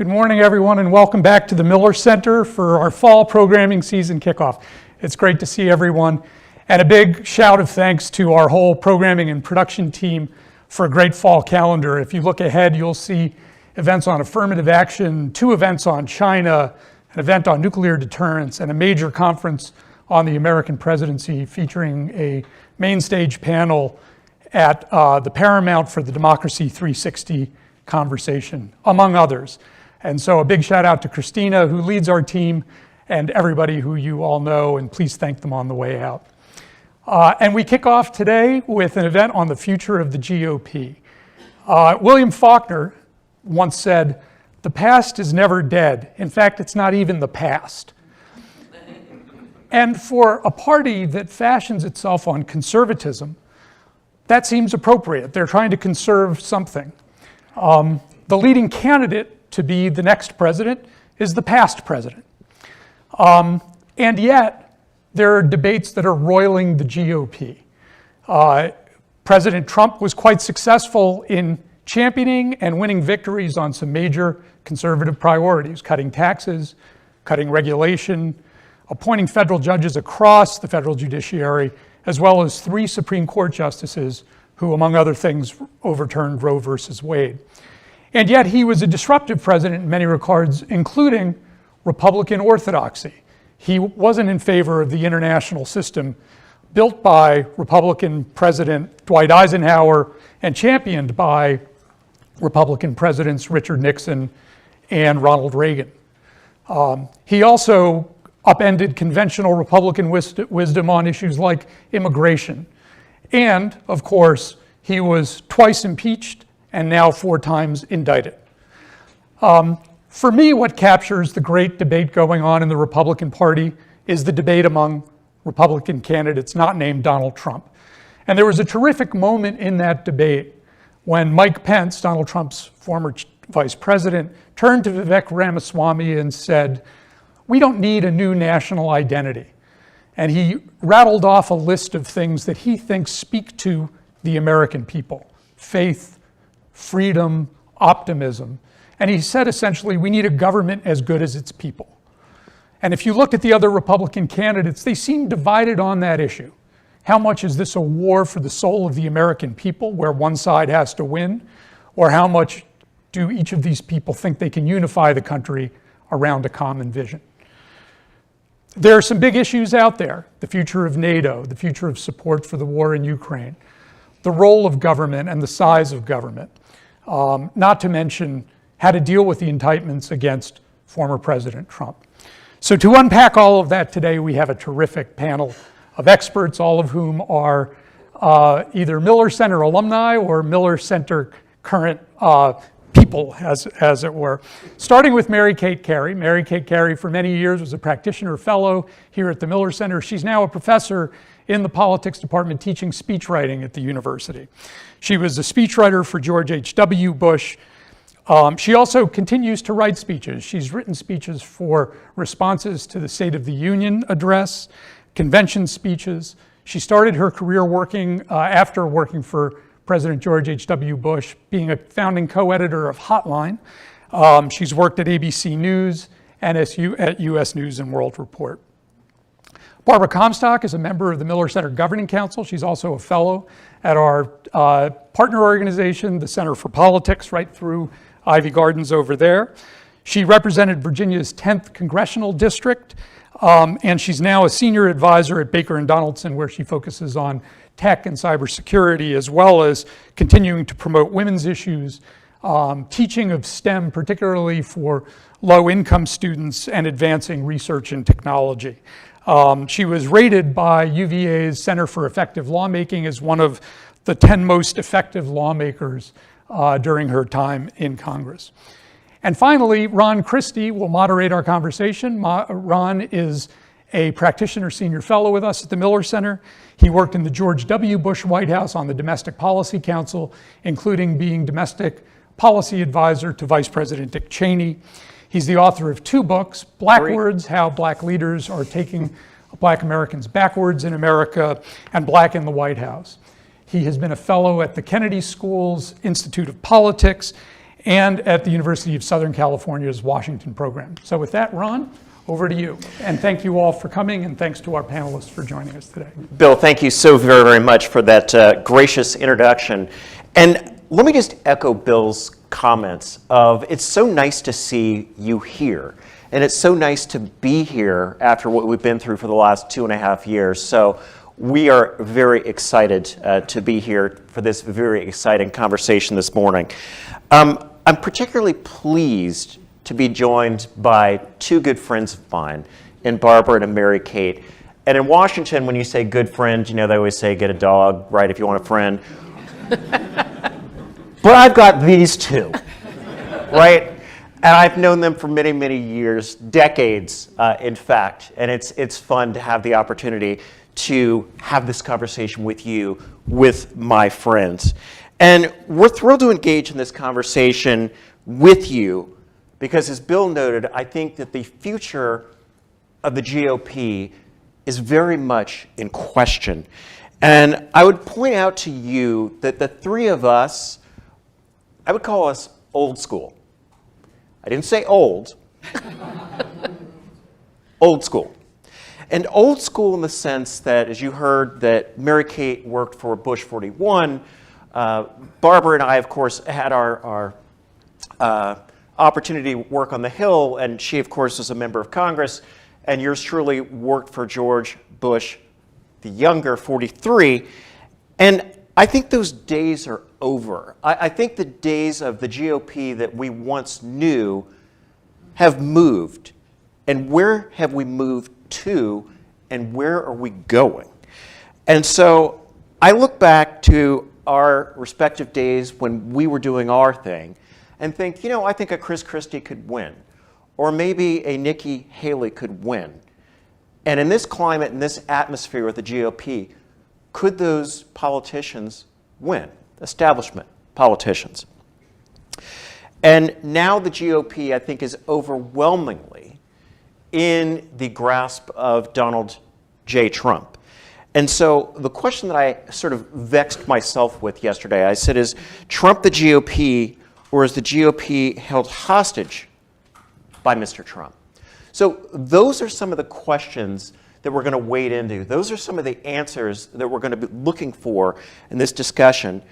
Good morning, everyone, and welcome back to the Miller Center for our fall programming season kickoff. It's great to see everyone, and a big shout of thanks to our whole programming and production team for a great fall calendar. If you look ahead, you'll see events on affirmative action, 2 events on China, an event on nuclear deterrence, and a major conference on the American presidency featuring a main stage panel at the Paramount for the Democracy 360 conversation, among others. And so a big shout out to Christina, who leads our team, and everybody who you all know, and please thank them on the way out. And we kick off today with an event on the future of the GOP. William Faulkner once said, "The past is never dead. In fact, it's not even the past." And for a party that fashions itself on conservatism, that seems appropriate. They're trying to conserve something. The leading candidate to be the next president is the past president. And yet, there are debates that are roiling the GOP. President Trump was quite successful in championing and winning victories on some major conservative priorities: cutting taxes, cutting regulation, appointing federal judges across the federal judiciary, as well as 3 Supreme Court justices who, among other things, overturned Roe versus Wade. And yet he was a disruptive president in many regards, including Republican orthodoxy. He wasn't in favor of the international system built by Republican President Dwight Eisenhower and championed by Republican Presidents Richard Nixon and Ronald Reagan. He also upended conventional Republican wisdom on issues like immigration. And, of course, he was twice impeached and now 4 times indicted. For me, what captures the great debate going on in the Republican Party is the debate among Republican candidates not named Donald Trump. And there was a terrific moment in that debate when Mike Pence, Donald Trump's former vice president, turned to Vivek Ramaswamy and said, "We don't need a new national identity." And he rattled off a list of things that he thinks speak to the American people: faith, freedom, optimism. And he said essentially, we need a government as good as its people. And if you look at the other Republican candidates, they seem divided on that issue. How much is this a war for the soul of the American people, where one side has to win? Or how much do each of these people think they can unify the country around a common vision? There are some big issues out there: the future of NATO, the future of support for the war in Ukraine, the role of government and the size of government, not to mention how to deal with the indictments against former President Trump. So to unpack all of that today, we have a terrific panel of experts, all of whom are either Miller Center alumni or Miller Center current people, as it were. Starting with Mary Kate Carey. Mary Kate Carey, for many years, was a practitioner fellow here at the Miller Center. She's now a professor in the politics department teaching speechwriting at the university. She was a speechwriter for George H.W. Bush. She also continues to write speeches. She's written speeches for responses to the State of the Union address, convention speeches. She started her career working, after working for President George H.W. Bush, being a founding co-editor of Hotline. She's worked at ABC News and at U.S. News and World Report. Barbara Comstock is a member of the Miller Center Governing Council. She's also a fellow at our partner organization, the Center for Politics, right through Ivy Gardens over there. She represented Virginia's 10th Congressional District, and she's now a senior advisor at Baker & Donaldson, where she focuses on tech and cybersecurity, as well as continuing to promote women's issues, teaching of STEM, particularly for low-income students, and advancing research in technology. She was rated by UVA's Center for Effective Lawmaking as one of the 10 most effective lawmakers during her time in Congress. And finally, Ron Christie will moderate our conversation. Ron is a practitioner senior fellow with us at the Miller Center. He worked in the George W. Bush White House on the Domestic Policy Council, including being domestic policy advisor to Vice President Dick Cheney. He's the author of 2 books, Blackwards, How Black Leaders Are Taking Black Americans Backwards in America, and Black in the White House. He has been a fellow at the Kennedy School's Institute of Politics and at the University of Southern California's Washington program. So with that, Ron, over to you. And thank you all for coming, and thanks to our panelists for joining us today. Bill, thank you so very, very much for that gracious introduction. And let me just echo Bill's comments of it's so nice to see you here. And it's so nice to be here after what we've been through for the last 2.5 years. So we are very excited to be here for this very exciting conversation this morning. I'm particularly pleased to be joined by two good friends of mine, in Barbara and Mary Kate. And in Washington, when you say good friend, you know, they always say get a dog, right, if you want a friend. But I've got these two, right? And I've known them for many, many years, decades, in fact. And it's fun to have the opportunity to have this conversation with you, with my friends. And we're thrilled to engage in this conversation with you because, as Bill noted, I think that the future of the GOP is very much in question. And I would point out to you that the three of us, I would call us old school. I didn't say old. Old school. And old school in the sense that, as you heard, that Mary Kate worked for Bush 41. Barbara and I, of course, had our opportunity to work on the Hill, and she, of course, was a member of Congress. And yours truly worked for George Bush, the younger, 43. And I think those days are over. I think the days of the GOP that we once knew have moved. And where have we moved to, and where are we going? And so I look back to our respective days when we were doing our thing and think, you know, I think a Chris Christie could win, or maybe a Nikki Haley could win. And in this climate, in this atmosphere with the GOP, could those politicians win? Establishment politicians. And now the GOP, I think, is overwhelmingly in the grasp of Donald J. Trump. And so the question that I sort of vexed myself with yesterday, I said, is Trump the GOP, or is the GOP held hostage by Mr. Trump? So those are some of the questions that we're going to wade into. Those are some of the answers that we're going to be looking for in this discussion.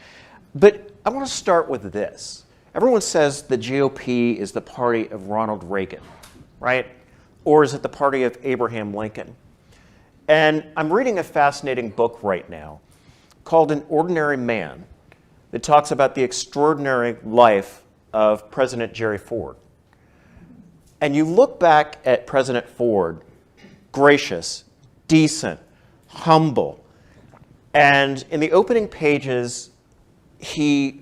But I want to start with this. Everyone says the GOP is the party of Ronald Reagan, right? Or is it the party of Abraham Lincoln? And I'm reading a fascinating book right now called An Ordinary Man that talks about the extraordinary life of President Jerry Ford. And you look back at President Ford, gracious, decent, humble. And in the opening pages, he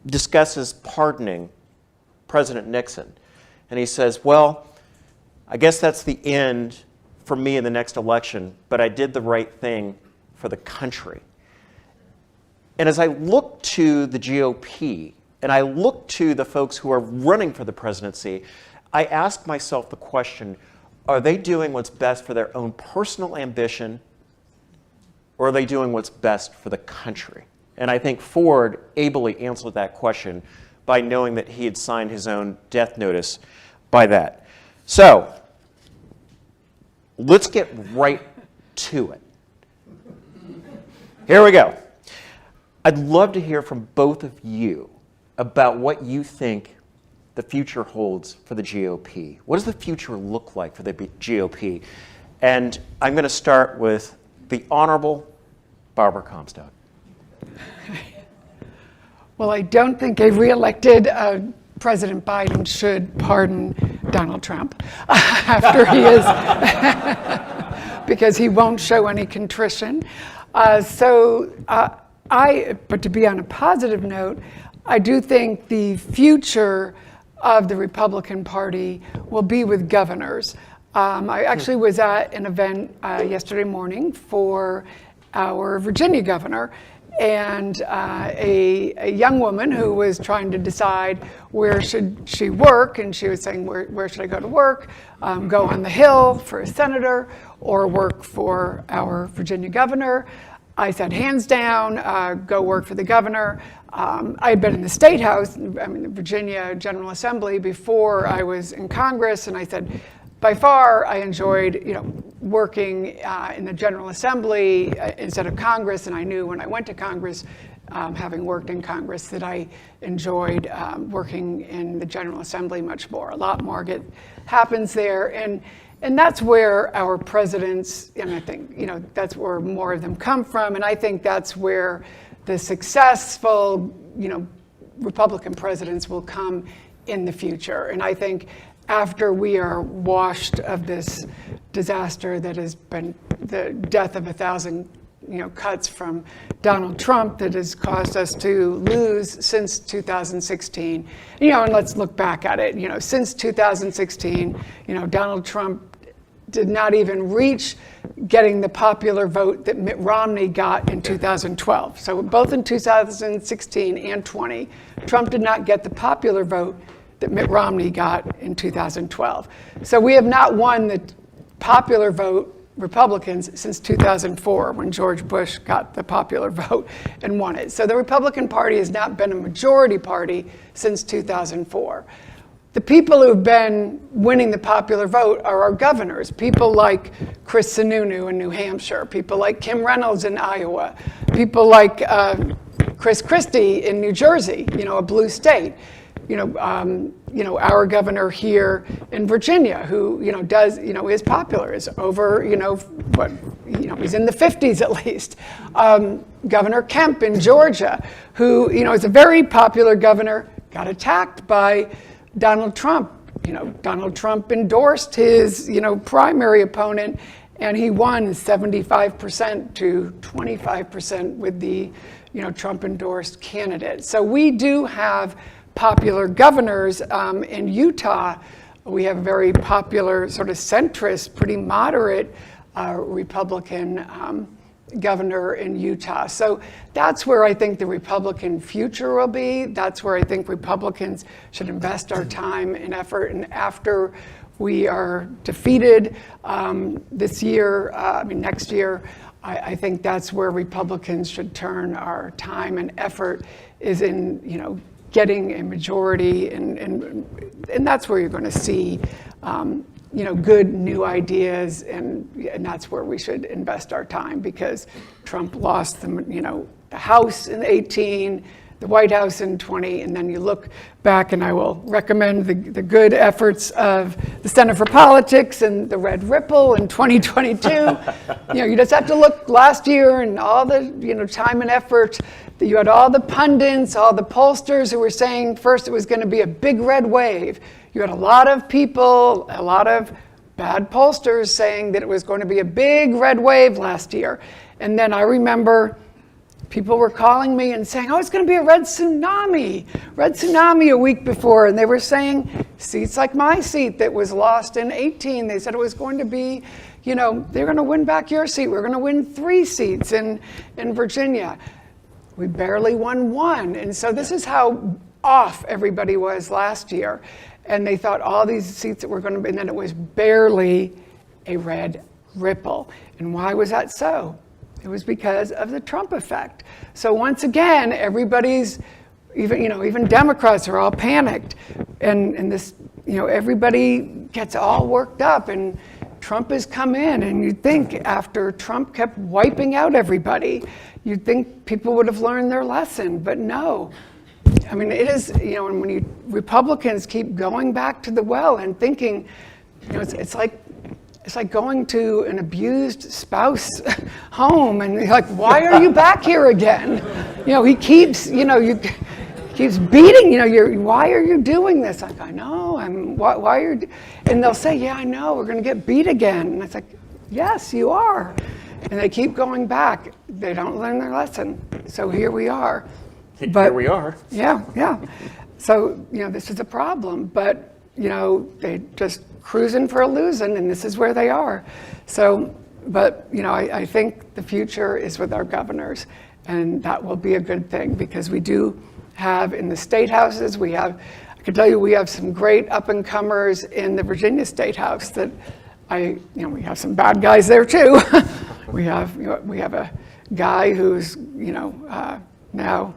discusses pardoning President Nixon. And he says, well, I guess that's the end for me in the next election, but I did the right thing for the country. And as I look to the GOP, and I look to the folks who are running for the presidency, I ask myself the question, are they doing what's best for their own personal ambition, or are they doing what's best for the country? And I think Ford ably answered that question by knowing that he had signed his own death notice by that. So let's get right to it. Here we go. I'd love to hear from both of you about what you think the future holds for the GOP. What does the future look like for the GOP? And I'm going to start with the Honorable Barbara Comstock. Well, I don't think a re-elected President Biden should pardon Donald Trump after he is, because he won't show any contrition. But to be on a positive note, I do think the future of the Republican Party will be with governors. I actually was at an event yesterday morning for our Virginia governor, and a young woman who was trying to decide where should she work, and she was saying, where should I go to work? Go on the Hill for a senator, or work for our Virginia governor? I said, hands down, go work for the governor. I had been in the State House, the Virginia General Assembly, before I was in Congress, and I said, by far, I enjoyed, working in the General Assembly instead of Congress, and I knew when I went to Congress, having worked in Congress, that I enjoyed working in the General Assembly much more. A lot more happens there, and that's where our presidents, and I think, that's where more of them come from, and I think that's where the successful, Republican presidents will come in the future. And I think after we are washed of this disaster that has been the death of 1,000 cuts from Donald Trump that has caused us to lose since 2016. And let's look back at it. Since 2016, Donald Trump did not even reach getting the popular vote that Mitt Romney got in 2012. So both in 2016 and 20, Trump did not get the popular vote that Mitt Romney got in 2012. So we have not won the popular vote, Republicans, since 2004, when George Bush got the popular vote and won it. So the Republican Party has not been a majority party since 2004. The people who've been winning the popular vote are our governors, people like Chris Sununu in New Hampshire, people like Kim Reynolds in Iowa, people like Chris Christie in New Jersey, a blue state. Our governor here in Virginia, who is popular, is over, he's in the 50s at least. Governor Kemp in Georgia, who is a very popular governor, got attacked by Donald Trump. Donald Trump endorsed his primary opponent, and he won 75% to 25% with the Trump endorsed candidate. So we do have popular governors in Utah. We have a very popular sort of centrist, pretty moderate Republican governor in Utah. So that's where I think the Republican future will be. That's where I think Republicans should invest our time and effort. And after we are defeated this year, next year, I think that's where Republicans should turn our time and effort, is in, getting a majority, and that's where you're going to see, good new ideas, and that's where we should invest our time, because Trump lost the House in 18, the White House in 20, and then you look back, and I will recommend the good efforts of the Center for Politics and the Red Ripple in 2022. You just have to look last year and all the time and effort. You had all the pundits, all the pollsters who were saying first it was going to be a big red wave. You had a lot of people, a lot of bad pollsters saying that it was going to be a big red wave last year. And then I remember people were calling me and saying, it's going to be a red tsunami a week before. And they were saying seats like my seat that was lost in 18, they said it was going to be, they're going to win back your seat. We're going to win 3 seats in Virginia. We barely won 1. And so this is how off everybody was last year. And they thought all these seats that were going to be, and then it was barely a red ripple. And why was that so? It was because of the Trump effect. So once again, everybody's, even Democrats are all panicked. And this, everybody gets all worked up, and Trump has come in, and you'd think after Trump kept wiping out everybody, you'd think people would have learned their lesson, but no. It is, and when Republicans keep going back to the well and thinking, it's like going to an abused spouse home, and you're like, why are you back here again? He keeps, keeps beating, why are you doing this? Like, I know, why are you, and they'll say, yeah, I know, we're going to get beat again. And it's like, yes, you are. And they keep going back. They don't learn their lesson. So here we are. Here we are. Yeah. So, this is a problem, but, they just cruising for a losing, and this is where they are. So, but, I think the future is with our governors, and that will be a good thing, because we do have in the state houses, I can tell you we have some great up-and-comers in the Virginia State House that we have some bad guys there too. We have a guy who's, now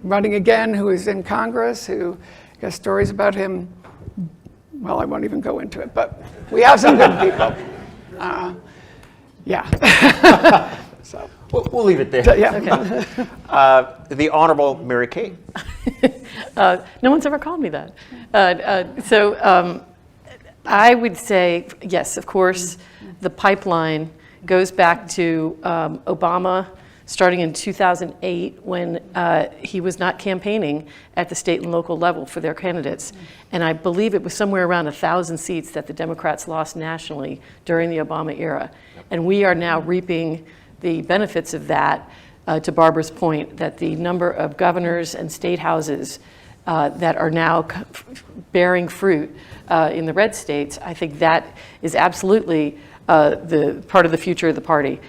running again, who is in Congress, who got stories about him. Well, I won't even go into it, but we have some good people. Yeah. So We'll leave it there. yeah. Okay. The Honorable Mary Kate. No one's ever called me that. I would say, yes, of course, the pipeline goes back to Obama starting in 2008 when he was not campaigning at the state and local level for their candidates. And I believe it was somewhere around 1,000 seats that the Democrats lost nationally during the Obama era. And we are now reaping the benefits of that, to Barbara's point, that the number of governors and state houses that are now bearing fruit in the red states, I think that is absolutely the part of the future of the party.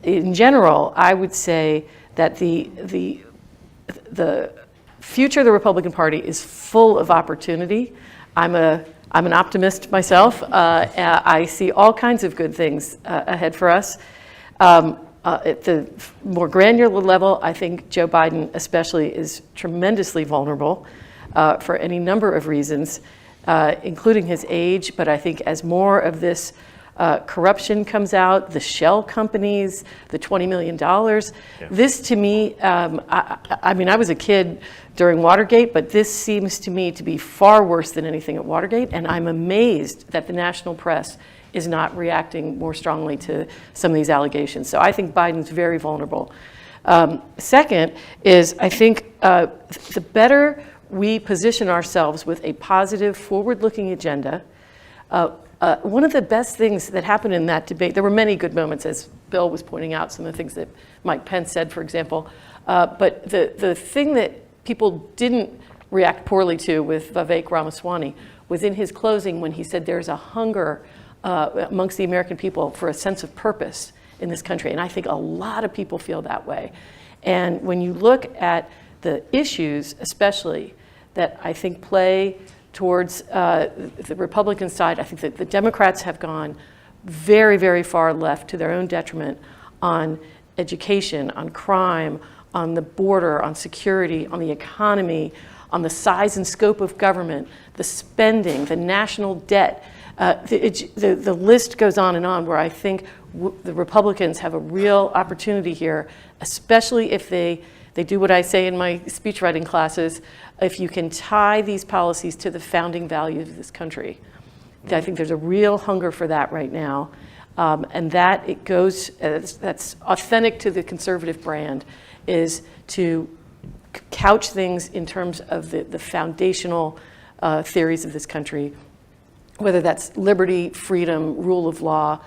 In general, I would say that the future of the Republican Party is full of opportunity. I'm an optimist myself. I see all kinds of good things ahead for us. At the more granular level, I think Joe Biden especially is tremendously vulnerable for any number of reasons, including his age. But I think as more of this corruption comes out, the shell companies, the $20 million, this to me, I mean, I was a kid during Watergate, but this seems to me to be far worse than anything at Watergate. And I'm amazed that the national press is not reacting more strongly to some of these allegations. So I think Biden's very vulnerable. Second is, I think the better we position ourselves with a positive, forward-looking agenda, one of the best things that happened in that debate, there were many good moments, as Bill was pointing out, some of the things that Mike Pence said, for example, but the thing that people didn't react poorly to with Vivek Ramaswamy was in his closing when he said there's a hunger amongst the American people for a sense of purpose in this country. And I think a lot of people feel that way. And when you look at the issues, especially, that I think play towards the Republican side, I think that the Democrats have gone very, very far left to their own detriment on education, on crime, on the border, on security, on the economy, on the size and scope of government, the spending, the national debt. The list goes on and on, where I think the Republicans have a real opportunity here, especially if they do what I say in my speech writing classes, if you can tie these policies to the founding values of this country. I think there's a real hunger for that right now. And that it goes, that's authentic to the conservative brand, is to couch things in terms of the foundational theories of this country, whether that's liberty, freedom, rule of law,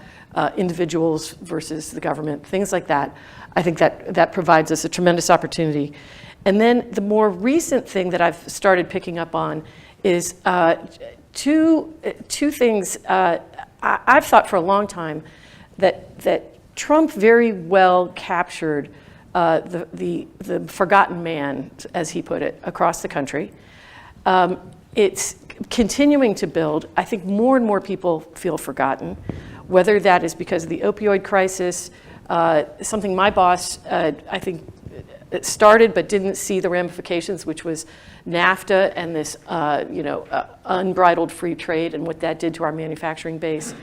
individuals versus the government, things like that. I think that provides us a tremendous opportunity. And then the more recent thing that I've started picking up on is two things. I've thought for a long time that Trump very well captured the forgotten man, as he put it, across the country. It's continuing to build. I think more and more people feel forgotten, whether that is because of the opioid crisis, something my boss, I think, started but didn't see the ramifications, which was NAFTA and this unbridled free trade and what that did to our manufacturing base.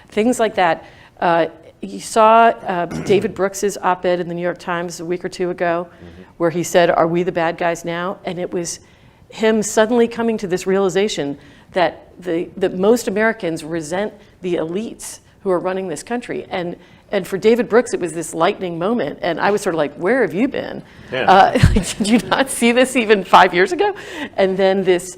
Things like that. You saw David Brooks's op-ed in the New York Times a week or two ago, where he said, "Are we the bad guys now?" And it was him suddenly coming to this realization that that most Americans resent the elites who are running this country. And for David Brooks, it was this lightning moment. And I was sort of like, where have you been? Yeah. Did you not see this even 5 years ago? And then this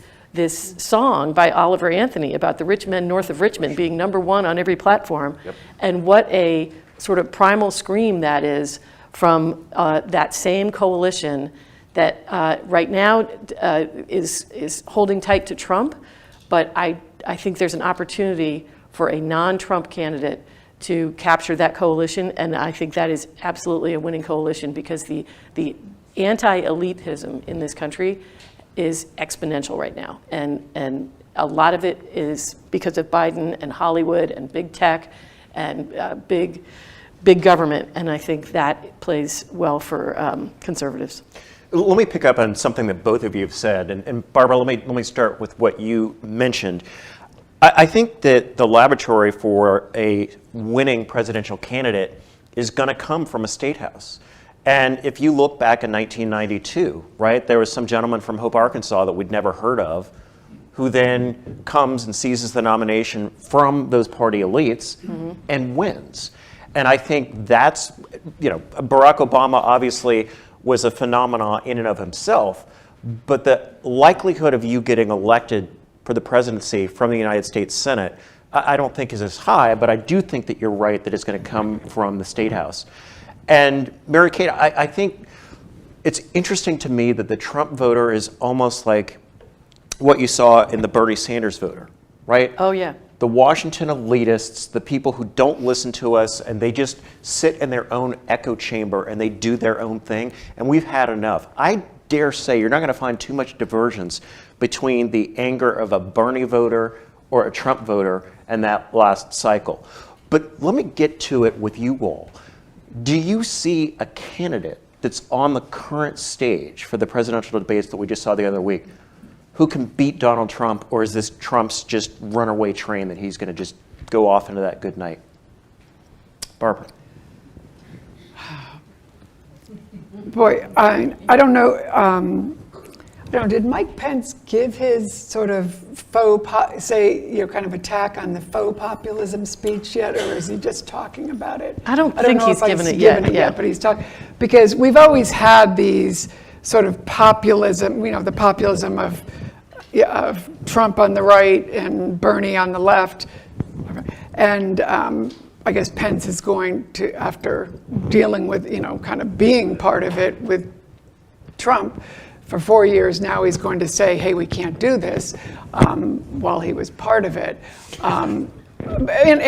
song by Oliver Anthony about the rich men north of Richmond being #1 on every platform. Yep. And what a sort of primal scream that is from that same coalition that right now is holding tight to Trump. But I think there's an opportunity for a non-Trump candidate to capture that coalition, and I think that is absolutely a winning coalition, because the anti-elitism in this country is exponential right now, and a lot of it is because of Biden and Hollywood and big tech and big big government, and I think that plays well for conservatives. Let me pick up on something that both of you have said, and Barbara, let me start with what you mentioned. I think that the laboratory for a winning presidential candidate is going to come from a state house. And if you look back in 1992, right, there was some gentleman from Hope, Arkansas that we'd never heard of, who then comes and seizes the nomination from those party elites and wins. And I think that's, Barack Obama obviously was a phenomenon in and of himself, but the likelihood of you getting elected for the presidency from the United States Senate, I don't think is as high, but I do think that you're right that it's going to come from the State House. And Mary Kate, I think it's interesting to me that the Trump voter is almost like what you saw in the Bernie Sanders voter, right? Oh, yeah. The Washington elitists, the people who don't listen to us, and they just sit in their own echo chamber and they do their own thing, and we've had enough. I dare say you're not going to find too much divergence between the anger of a Bernie voter or a Trump voter and that last cycle. But let me get to it with you all. Do you see a candidate that's on the current stage for the presidential debates that we just saw the other week who can beat Donald Trump, or is this Trump's just runaway train that he's going to just go off into that good night? Barbara. Boy, I don't know. Did Mike Pence give his sort of kind of attack on the faux populism speech yet, or is he just talking about it? I don't think he's given it yet. But he's talking, because we've always had these sort of populism, the populism of Trump on the right and Bernie on the left. And I guess Pence is going to, after dealing with, kind of being part of it with Trump for 4 years now, he's going to say, hey, we can't do this, while he was part of it. And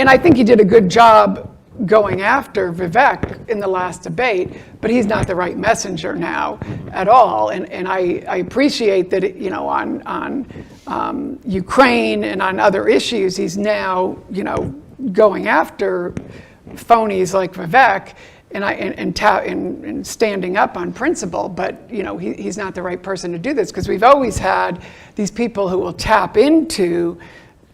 I think he did a good job going after Vivek in the last debate, but he's not the right messenger now at all. And I appreciate that, on Ukraine and on other issues, he's now, going after phonies like Vivek and standing up on principle, but he's not the right person to do this, because we've always had these people who will tap into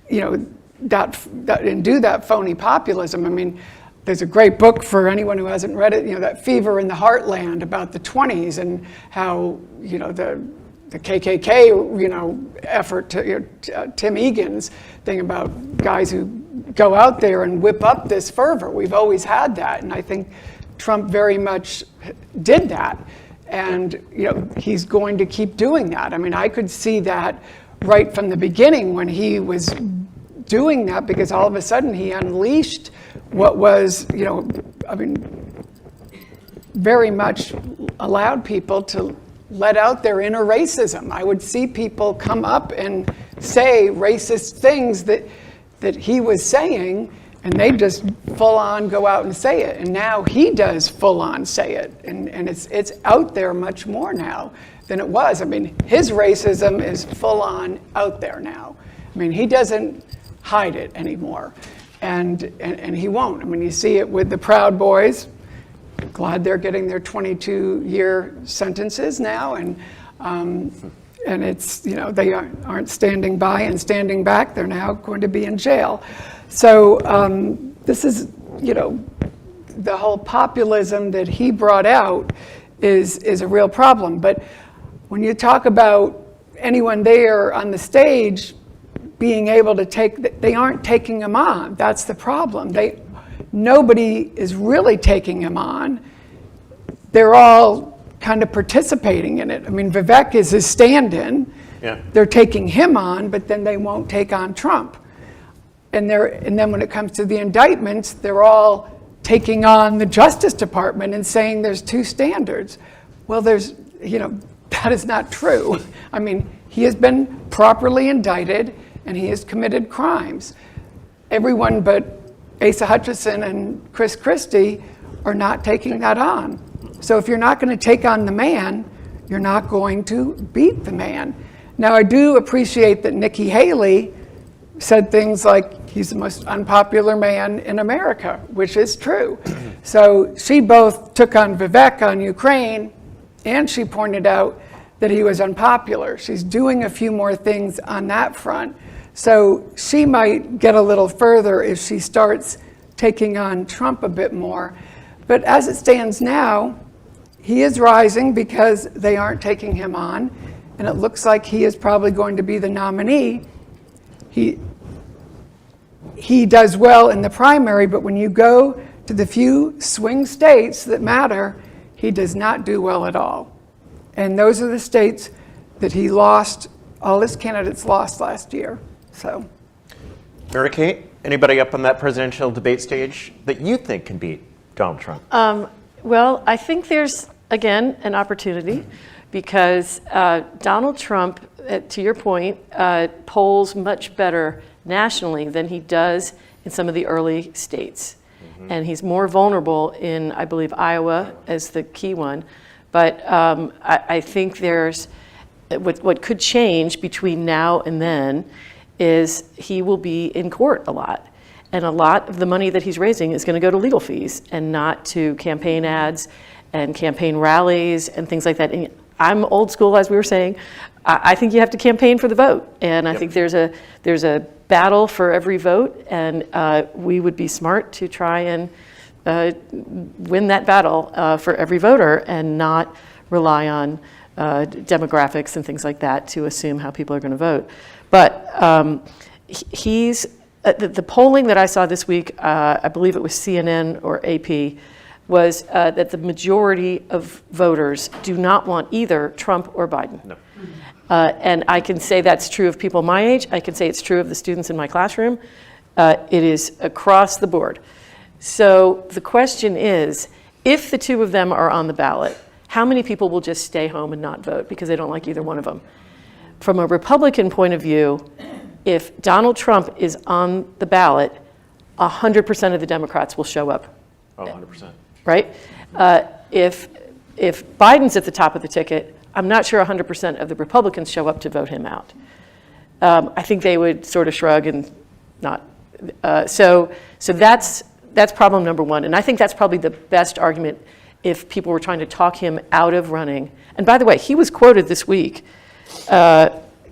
that and do that phony populism. I mean, there's a great book for anyone who hasn't read it, that Fever in the Heartland, about the 20s and how the KKK effort to Tim Egan's thing about guys who go out there and whip up this fervor. We've always had that, and I think Trump very much did that, and he's going to keep doing that. I mean, I could see that right from the beginning when he was doing that, because all of a sudden he unleashed what was, very much allowed people to let out their inner racism. I would see people come up and say racist things that he was saying, and they just full on go out and say it. And now he does full on say it. And it's out there much more now than it was. I mean, his racism is full on out there now. I mean, he doesn't hide it anymore. And he won't. I mean, you see it with the Proud Boys. Glad they're getting their 22-year sentences now. And it's, they aren't standing by and standing back. They're now going to be in jail. So this is, the whole populism that he brought out is a real problem. But when you talk about anyone there on the stage being able to they aren't taking him on. That's the problem. Nobody is really taking him on. They're all kind of participating in it. I mean, Vivek is his stand-in. Yeah. They're taking him on, but then they won't take on Trump. And then when it comes to the indictments, they're all taking on the Justice Department and saying there's two standards. Well, that is not true. I mean, he has been properly indicted and he has committed crimes. Everyone but Asa Hutchinson and Chris Christie are not taking that on. So if you're not going to take on the man, you're not going to beat the man. Now, I do appreciate that Nikki Haley said things like he's the most unpopular man in America, which is true. So she both took on Vivek on Ukraine, and she pointed out that he was unpopular. She's doing a few more things on that front. So she might get a little further if she starts taking on Trump a bit more. But as it stands now, he is rising because they aren't taking him on, and it looks like he is probably going to be the nominee. He does well in the primary, but when you go to the few swing states that matter, he does not do well at all. And those are the states that he lost, all his candidates lost last year. So, Mary Kate, anybody up on that presidential debate stage that you think can beat Donald Trump? Well, I think there's, again, an opportunity because Donald Trump, to your point, polls much better nationally than he does in some of the early states. And he's more vulnerable in, I believe, Iowa as the key one. But I think there's, what could change between now and then is he will be in court a lot. And a lot of the money that he's raising is going to go to legal fees and not to campaign ads and campaign rallies and things like that. And I'm old school, as we were saying. I think you have to campaign for the vote. And I think there's a battle for every vote. And we would be smart to try and win that battle for every voter and not rely on demographics and things like that to assume how people are going to vote. But he's the polling that I saw this week, I believe it was CNN or AP, was that the majority of voters do not want either Trump or Biden. No. And I can say that's true of people my age. I can say it's true of the students in my classroom. It is across the board. So the question is, if the two of them are on the ballot, how many people will just stay home and not vote because they don't like either one of them? From a Republican point of view, if Donald Trump is on the ballot, 100% of the Democrats will show up. Oh, 100%. Right? If Biden's at the top of the ticket, I'm not sure 100% of the Republicans show up to vote him out. I think they would sort of shrug and not. So that's problem number one. And I think that's probably the best argument if people were trying to talk him out of running. And by the way, he was quoted this week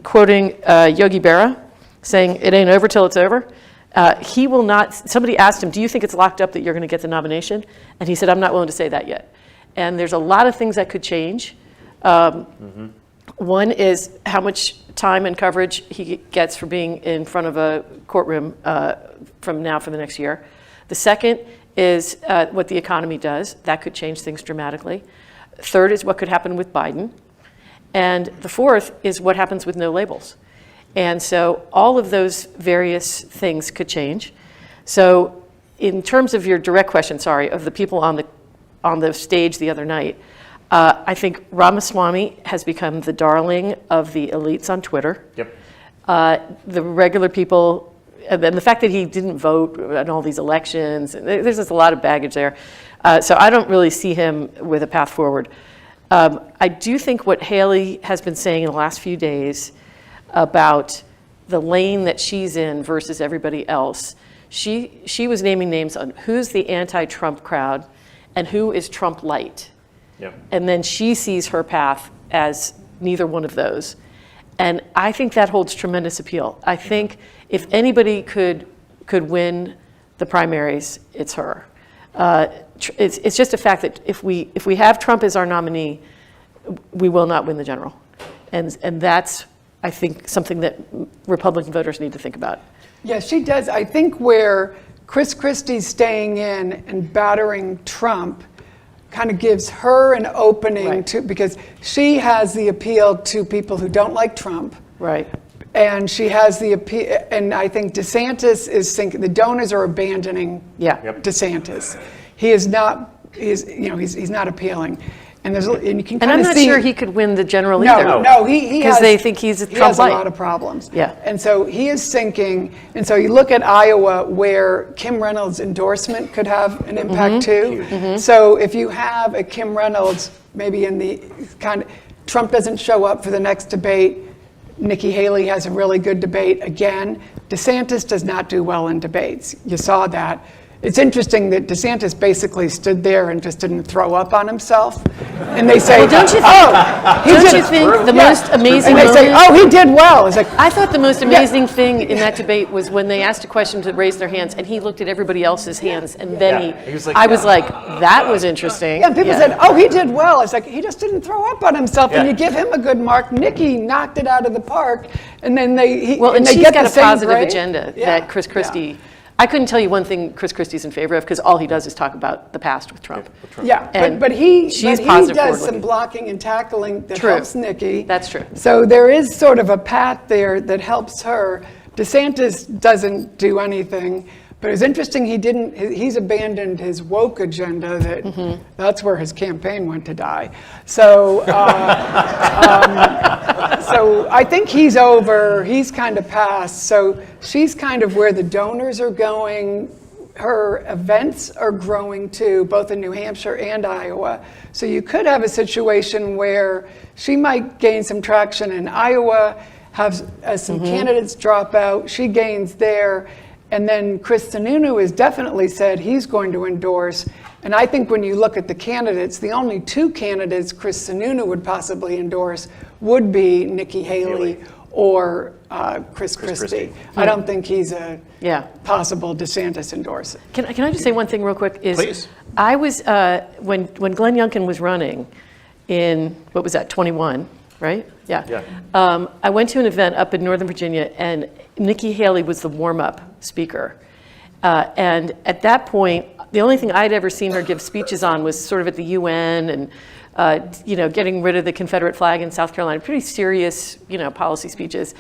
quoting Yogi Berra, saying, "It ain't over till it's over." He will not, somebody asked him, "Do you think it's locked up that you're going to get the nomination?" And he said, "I'm not willing to say that yet." And there's a lot of things that could change. One is how much time and coverage he gets for being in front of a courtroom from now for the next year. The second is what the economy does. That could change things dramatically. Third is what could happen with Biden. And the fourth is what happens with no labels. And so all of those various things could change. So in terms of your direct question, of the people on the stage the other night, I think Ramaswamy has become the darling of the elites on Twitter. Yep. The regular people, and then the fact that he didn't vote in all these elections, there's just a lot of baggage there. So I don't really see him with a path forward. I do think what Haley has been saying in the last few days about the lane that she's in versus everybody else, she was naming names on who's the anti-Trump crowd and who is Trump light. Yep. And then she sees her path as neither one of those. And I think that holds tremendous appeal. I think if anybody could win the primaries, it's her. It's just a fact that if we have Trump as our nominee, we will not win the general. And that's, I think, something that Republican voters need to think about. Yeah, she does. I think where Chris Christie's staying in and battering Trump kind of gives her an opening Right. to, because she has the appeal to people who don't like Trump. Right. And she has the appeal, and I think DeSantis is thinking, the donors are abandoning Yeah. Yep. DeSantis. He is not, he's not appealing. And you can And kind I'm of not see. sure he could win the general either. No, he has. Because they think he's a He Trump has a light. lot of problems. Yeah. And so he is sinking. And so you look at Iowa, where Kim Reynolds' endorsement could have an impact too. So if you have a Kim Reynolds, maybe in the kind of, Trump doesn't show up for the next debate, Nikki Haley has a really good debate again. DeSantis does not do well in debates. You saw that. It's interesting that DeSantis basically stood there and just didn't throw up on himself. And they say, Don't you think, don't you think the most amazing and they say, moment- oh, he did well. It's like, I thought the most amazing thing in that debate was when they asked a question to raise their hands, and he looked at everybody else's hands, and then he was like, I was like, that was interesting. yeah, people said, oh, he did well. It's like, he just didn't throw up on himself, and you give him a good mark. Nikki knocked it out of the park, and then they Well, and they she's get got the a same positive grade. agenda Yeah, that Chris yeah. Christie. I couldn't tell you one thing Chris Christie's in favor of, because all he does is talk about the past with Trump. Yeah, And but he she's does positive some forward-looking. blocking and tackling that True. helps Nikki. That's true. So there is sort of a path there that helps her. DeSantis doesn't do anything, but it's interesting he's abandoned his woke agenda that that's where his campaign went to die. So so I think he's over, he's kind of past. So she's kind of where the donors are going. Her events are growing too, both in New Hampshire and Iowa. So you could have a situation where she might gain some traction in Iowa, have some candidates drop out, she gains there, and then Chris Sununu has definitely said he's going to endorse. And I think when you look at the candidates, the only two candidates Chris Sununu would possibly endorse would be Nikki Haley or Chris Christie. I don't think he's a possible DeSantis endorser. Can I just say one thing real quick? Please. I was, when Glenn Youngkin was running in, what was that, 21, right? Yeah. I went to an event up in Northern Virginia, and Nikki Haley was the warm-up speaker. And at that point, the only thing I'd ever seen her give speeches on was sort of at the UN and getting rid of the Confederate flag in South Carolina, pretty serious, policy speeches.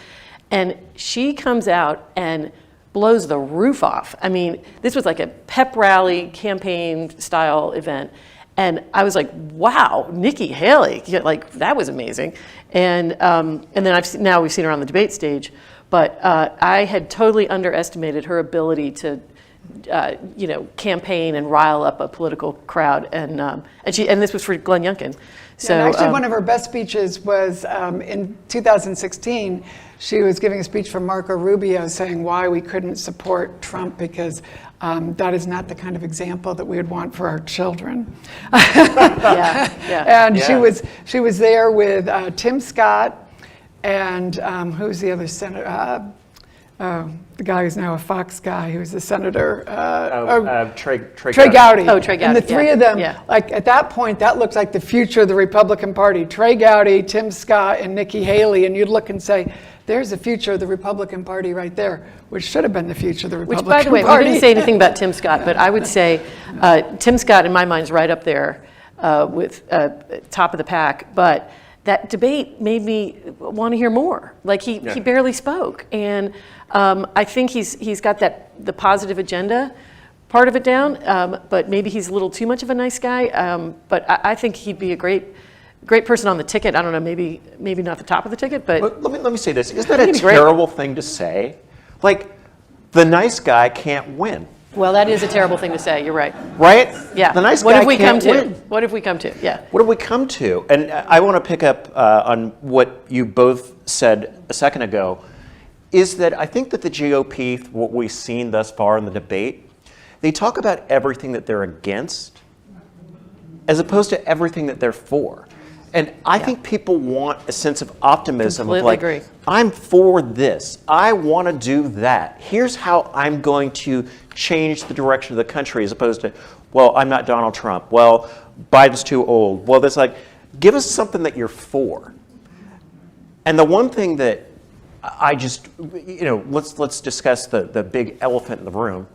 And she comes out and blows the roof off. I mean, this was like a pep rally campaign style event. And I was like, wow, Nikki Haley, like that was amazing. And then now we've seen her on the debate stage, but I had totally underestimated her ability to campaign and rile up a political crowd, and this was for Glenn Youngkin. So and actually, one of her best speeches was in 2016. She was giving a speech for Marco Rubio saying why we couldn't support Trump because that is not the kind of example that we would want for our children. And she was there with Tim Scott and who's the other senator? The guy who's now a Fox guy, who was the senator. Trey Gowdy. Oh, Trey Gowdy. And the three of them, Yeah. like at that point, that looked like the future of the Republican Party. Trey Gowdy, Tim Scott, and Nikki Haley. And you'd look and say, there's the future of the Republican Party right there, which should have been the future of the Republican Party. Which, by the way, we didn't say anything about Tim Scott, but I would say Tim Scott, in my mind, is right up there with top of the pack. But that debate made me want to hear more. Like he barely spoke, and I think he's got the positive agenda part of it down, but maybe he's a little too much of a nice guy. But I think he'd be a great person on the ticket. I don't know, maybe not the top of the ticket, but let me say this. Isn't that a terrible thing to say? Like, the nice guy can't win. well, that is a terrible thing to say. You're right. Right? Yeah. The nice what guy have we can't come to? win. What have we come to? Yeah. What have we come to? And I want to pick up on what you both said a second ago, is that I think that the GOP, what we've seen thus far in the debate, they talk about everything that they're against as opposed to everything that they're for. And I think people want a sense of optimism. Completely of like, agree. I'm for this. I want to do that. Here's how I'm going to change the direction of the country, as opposed to, well, I'm not Donald Trump. Well, Biden's too old. Well, there's like, give us something that you're for. And the one thing that I just, let's discuss the big elephant in the room.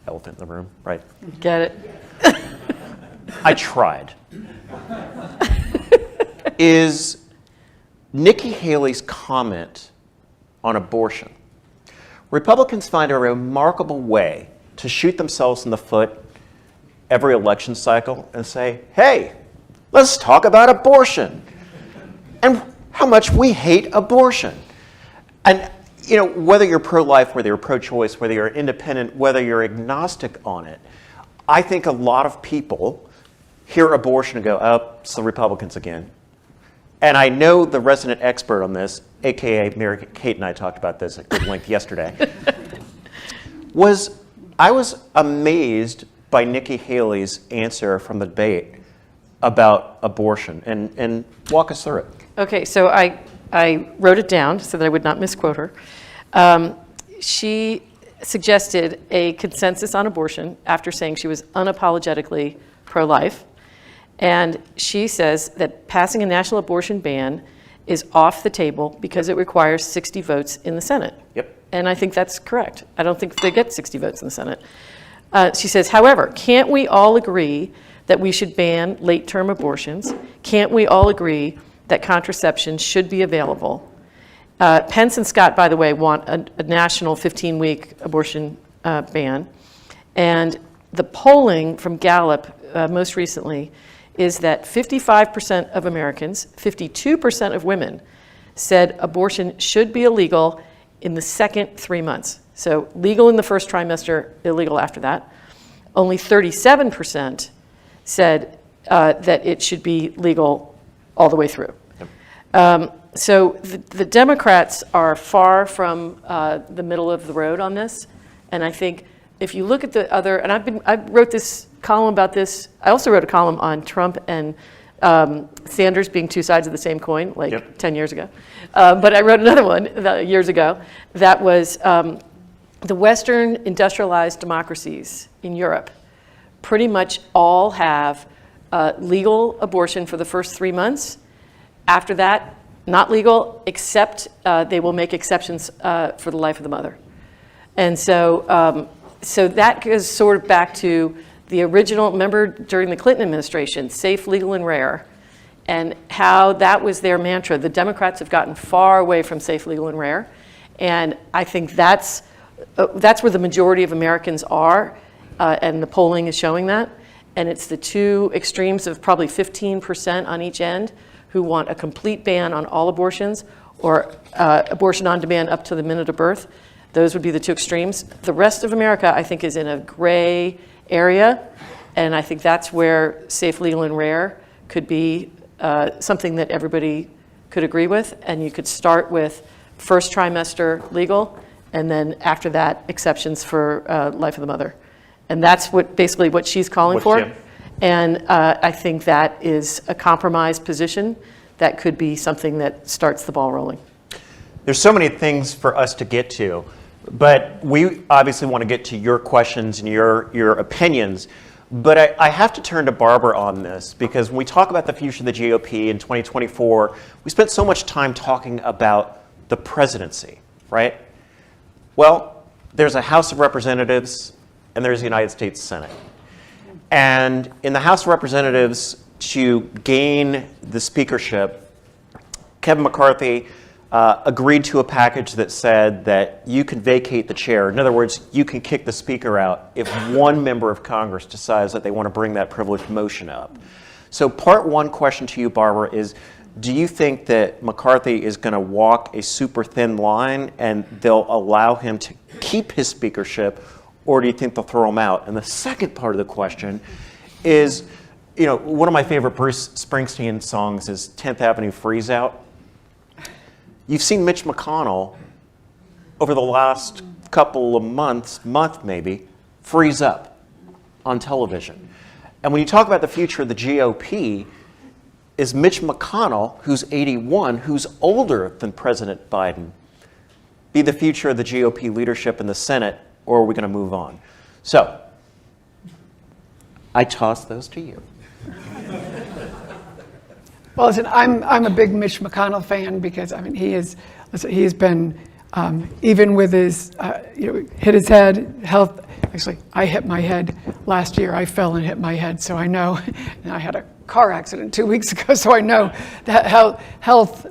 Elephant in the room, right? Get it? I tried. Is Nikki Haley's comment on abortion. Republicans find a remarkable way to shoot themselves in the foot every election cycle and say, hey, let's talk about abortion and how much we hate abortion. And whether you're pro-life, whether you're pro-choice, whether you're independent, whether you're agnostic on it, I think a lot of people hear abortion and go, oh, it's the Republicans again. and I know the resident expert on this, AKA Mary Kate and I talked about this at good length yesterday, I was amazed by Nikki Haley's answer from the debate about abortion, and walk us through it. Okay, so I wrote it down so that I would not misquote her. She suggested a consensus on abortion after saying she was unapologetically pro-life. And she says that passing a national abortion ban is off the table because it requires 60 votes in the Senate. Yep. And I think that's correct. I don't think they get 60 votes in the Senate. She says, however, can't we all agree that we should ban late-term abortions? Can't we all agree that contraception should be available? Pence and Scott, by the way, want a national 15-week abortion ban. And the polling from Gallup most recently is that 55% of Americans, 52% of women, said abortion should be illegal in the second 3 months. So legal in the first trimester, illegal after that. Only 37% said that it should be legal all the way through. So the Democrats are far from the middle of the road on this. And I think if you look at the other, and I wrote this column about this. I also wrote a column on Trump and Sanders being two sides of the same coin, like 10 years ago. But I wrote another one years ago that was the Western industrialized democracies in Europe pretty much all have legal abortion for the first 3 months. After that, not legal, except they will make exceptions for the life of the mother. And so, so that goes sort of back to the original, remember during the Clinton administration, safe, legal, and rare, and how that was their mantra. The Democrats have gotten far away from safe, legal, and rare. And I think that's where the majority of Americans are, and the polling is showing that. And it's the two extremes of probably 15% on each end who want a complete ban on all abortions or abortion on demand up to the minute of birth. Those would be the two extremes. The rest of America, I think, is in a gray area, and I think that's where safe, legal, and rare could be something that everybody could agree with, and you could start with first trimester legal, and then after that, exceptions for life of the mother. And that's basically what she's calling for. Yeah. And I think that is a compromise position that could be something that starts the ball rolling. There's so many things for us to get to, but we obviously want to get to your questions and your opinions. But I have to turn to Barbara on this, because when we talk about the future of the GOP in 2024, we spent so much time talking about the presidency, right? Well, there's a House of Representatives and there's the United States Senate. And in the House of Representatives, to gain the speakership, Kevin McCarthy agreed to a package that said that you can vacate the chair. In other words, you can kick the speaker out if one member of Congress decides that they want to bring that privileged motion up. So part one question to you, Barbara, is do you think that McCarthy is going to walk a super thin line and they'll allow him to keep his speakership, or do you think they'll throw him out? And the second part of the question is, you know, one of my favorite Bruce Springsteen songs is 10th Avenue Freeze Out. You've seen Mitch McConnell over the last couple of month maybe, freeze up on television. And when you talk about the future of the GOP, is Mitch McConnell, who's 81, who's older than President Biden, be the future of the GOP leadership in the Senate, or are we going to move on? So, I toss those to you. Well, listen, I'm a big Mitch McConnell fan because I mean he has been even with his hit his head health. Actually, I hit my head last year. I fell and hit my head, so I know. And I had a car accident 2 weeks ago, so I know that health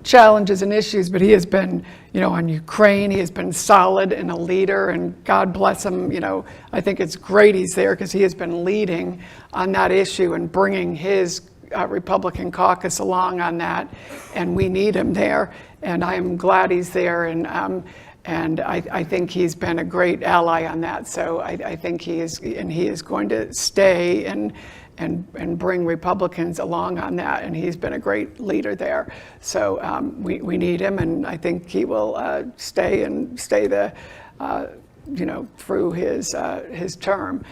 challenges and issues. But he has been, on Ukraine. He has been solid and a leader, and God bless him. I think it's great he's there because he has been leading on that issue and bringing his Republican caucus along on that, and we need him there. And I am glad he's there, and I think he's been a great ally on that. So I think he is going to stay, and and bring Republicans along on that. And he's been a great leader there. So we need him, and I think he will stay the through his term.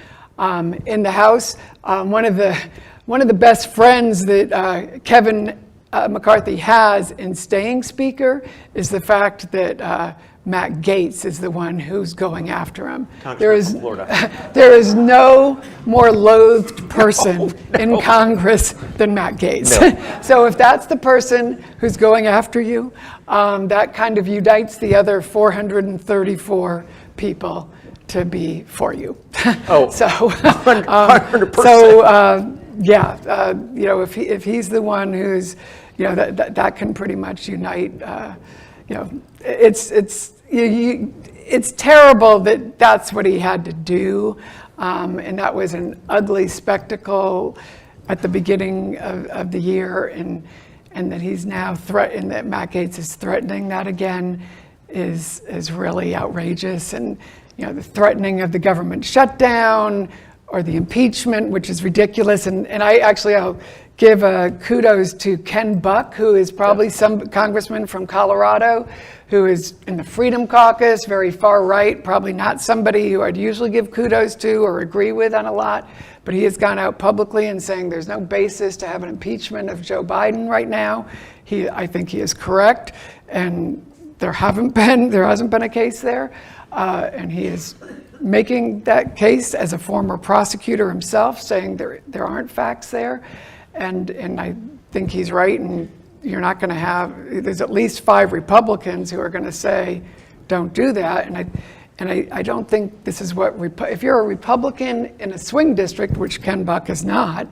In the House, one of the best friends that Kevin McCarthy has in staying Speaker is the fact that Matt Gaetz is the one who's going after him. There is no more loathed person in Congress than Matt Gaetz. No. So if that's the person who's going after you, that kind of unites the other 434 people to be for you. Oh, so 100%. If he's the one who's, that can pretty much unite. It's terrible that that's what he had to do, and that was an ugly spectacle at the beginning of the year, and that he's now threatened, that Matt Gaetz is threatening that again is really outrageous. And the threatening of the government shutdown or the impeachment, which is ridiculous. And I'll give kudos to Ken Buck, who is probably some congressman from Colorado, who is in the Freedom Caucus, very far right, probably not somebody who I'd usually give kudos to or agree with on a lot, but he has gone out publicly and saying there's no basis to have an impeachment of Joe Biden right now. I think he is correct, and there hasn't been a case there, and he is making that case as a former prosecutor himself, saying there aren't facts there, and I think he's right. And you're not going to have, there's at least 5 Republicans who are going to say, don't do that. And I don't think this is what, if you're a Republican in a swing district, which Ken Buck is not,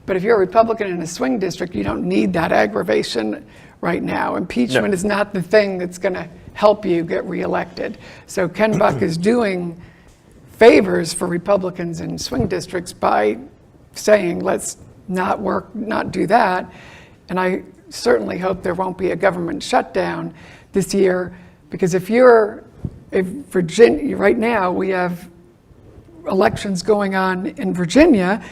but if you're a Republican in a swing district, you don't need that aggravation right now. Impeachment is not the thing that's going to help you get reelected. So Ken Buck is doing favors for Republicans in swing districts by saying, let's not do that. And I certainly hope there won't be a government shutdown this year, because if Virginia, right now we have elections going on in Virginia,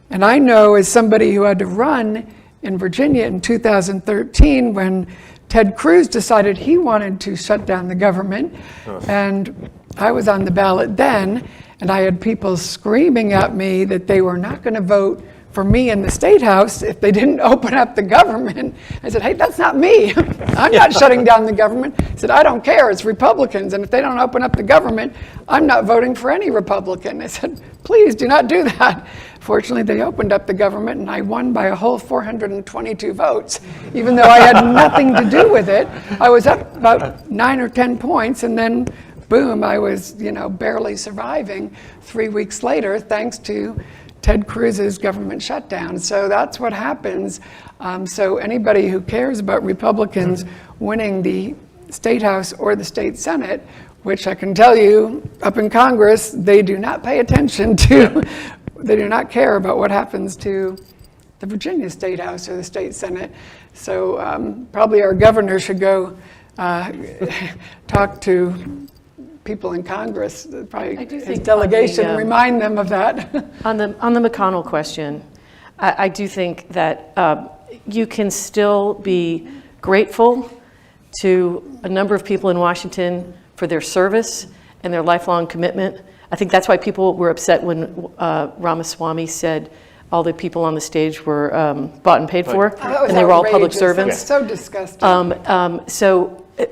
and I know as somebody who had to run in Virginia in 2013 when Ted Cruz decided he wanted to shut down the government, and I was on the ballot then, and I had people screaming at me that they were not going to vote for me in the State House if they didn't open up the government. I said, hey, that's not me. I'm not shutting down the government. I said, I don't care, it's Republicans, and if they don't open up the government, I'm not voting for any Republican. I said, please do not do that. Fortunately, they opened up the government, and I won by a whole 422 votes, even though I had nothing to do with it. I was up about 9 or 10 points, and then boom, I was barely surviving 3 weeks later, thanks to Ted Cruz's government shutdown. So that's what happens. So anybody who cares about Republicans winning the State House or the State Senate, which I can tell you, up in Congress, they do not pay attention to, they do not care about what happens to the Virginia State House or the State Senate. So probably our governor should go talk to people in Congress, probably his delegation, remind them of that. On the McConnell question, I do think that you can still be grateful to a number of people in Washington for their service and their lifelong commitment. I think that's why people were upset when Ramaswamy said all the people on the stage were bought and paid for, and they were all public servants. That's so disgusting.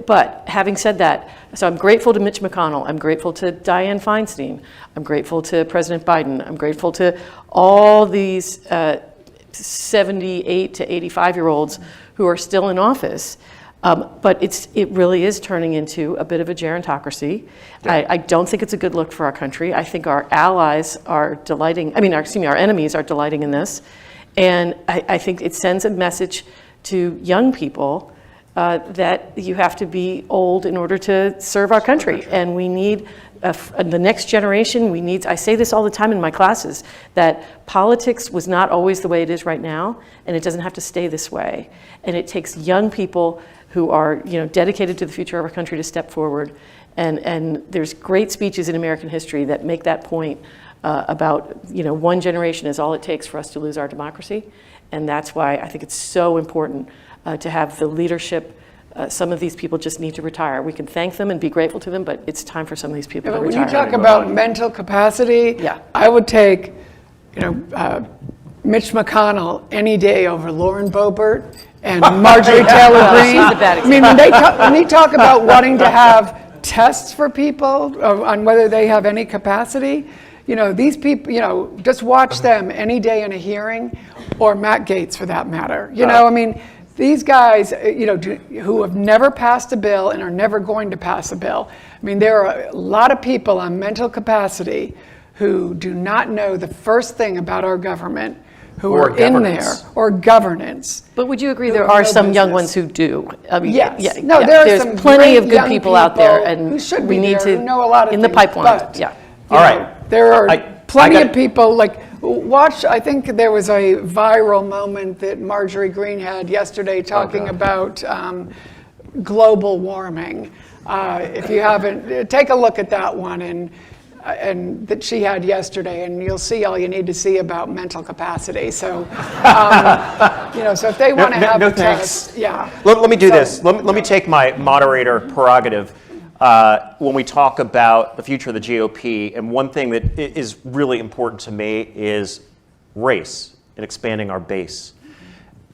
But having said that, so I'm grateful to Mitch McConnell. I'm grateful to Dianne Feinstein. I'm grateful to President Biden. I'm grateful to all these 78 to 85-year-olds who are still in office. But it really is turning into a bit of a gerontocracy. Yeah. I don't think it's a good look for our country. I think our allies are delighting, our enemies are delighting in this. And I think it sends a message to young people that you have to be old in order to serve our country. And we need the next generation. I say this all the time in my classes, that politics was not always the way it is right now, and it doesn't have to stay this way. And it takes young people who are dedicated to the future of our country to step forward. And there's great speeches in American history that make that point about, one generation is all it takes for us to lose our democracy. And that's why I think it's so important to have the leadership. Some of these people just need to retire. We can thank them and be grateful to them, but it's time for some of these people to When retire. you talk about mental capacity, Yeah. I would take, Mitch McConnell any day over Lauren Boebert and Marjorie Taylor Greene. she's a bad I mean, when they talk about wanting to have tests for people on whether they have any capacity, these people, just watch them any day in a hearing, or Matt Gaetz for that matter. I mean, these guys, who have never passed a bill and are never going to pass a bill. I mean, there are a lot of people on mental capacity who do not know the first thing about our government, who Or are in governance. there, or governance. But would you agree Who there have are no some young business. ones who do? I mean, Yes. There are There's some plenty of great good young people out there, people and who should we be need there, to who know a lot of in the things, pipeline. but, Yeah. you All know, right. there are I plenty got- of people, I think there was a viral moment that Marjorie Greene had yesterday talking about global warming. If you haven't, take a look at that one and that she had yesterday, and you'll see all you need to see about mental capacity. So, so if they want to have no a thanks. test, yeah. Let me do this. Let me take my moderator prerogative when we talk about the future of the GOP. And one thing that is really important to me is race and expanding our base.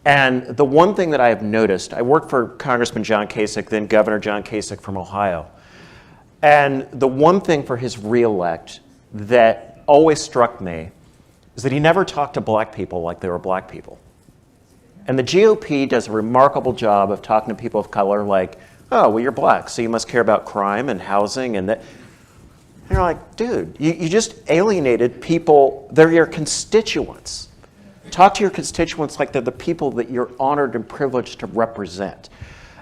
And the one thing that I have noticed, I worked for Congressman John Kasich, then Governor John Kasich from Ohio. And the one thing for his reelect that always struck me is that he never talked to black people like they were black people. And the GOP does a remarkable job of talking to people of color like, oh, well, you're black, so you must care about crime and housing and that. And you're like, dude, you just alienated people. They're your constituents. Talk to your constituents like they're the people that you're honored and privileged to represent.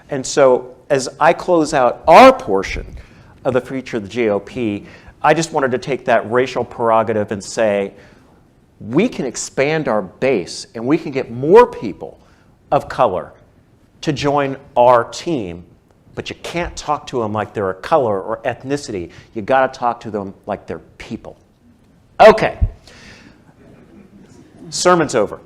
And so as I close out our portion of the future of the GOP, I just wanted to take that racial prerogative and say, we can expand our base and we can get more people of color to join our team, but you can't talk to them like they're a color or ethnicity. You got to talk to them like they're people. Okay. Sermon's over.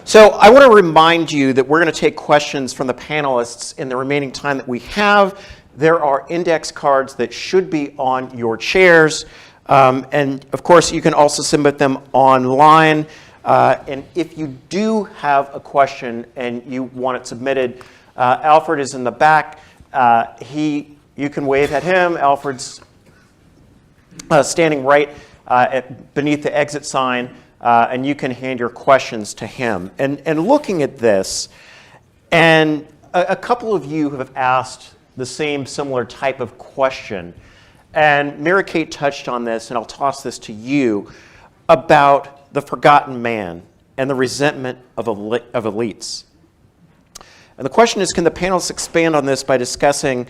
So I want to remind you that we're going to take questions from the panelists in the remaining time that we have. There are index cards that should be on your chairs. And of course, you can also submit them online. And if you do have a question and you want it submitted, Alfred is in the back. You can wave at him. Alfred's standing right beneath the exit sign, and you can hand your questions to him. And looking at this, and a couple of you have asked the same similar type of question. And Mary Kate touched on this, and I'll toss this to you, about the forgotten man and the resentment of elites. And the question is, can the panelists expand on this by discussing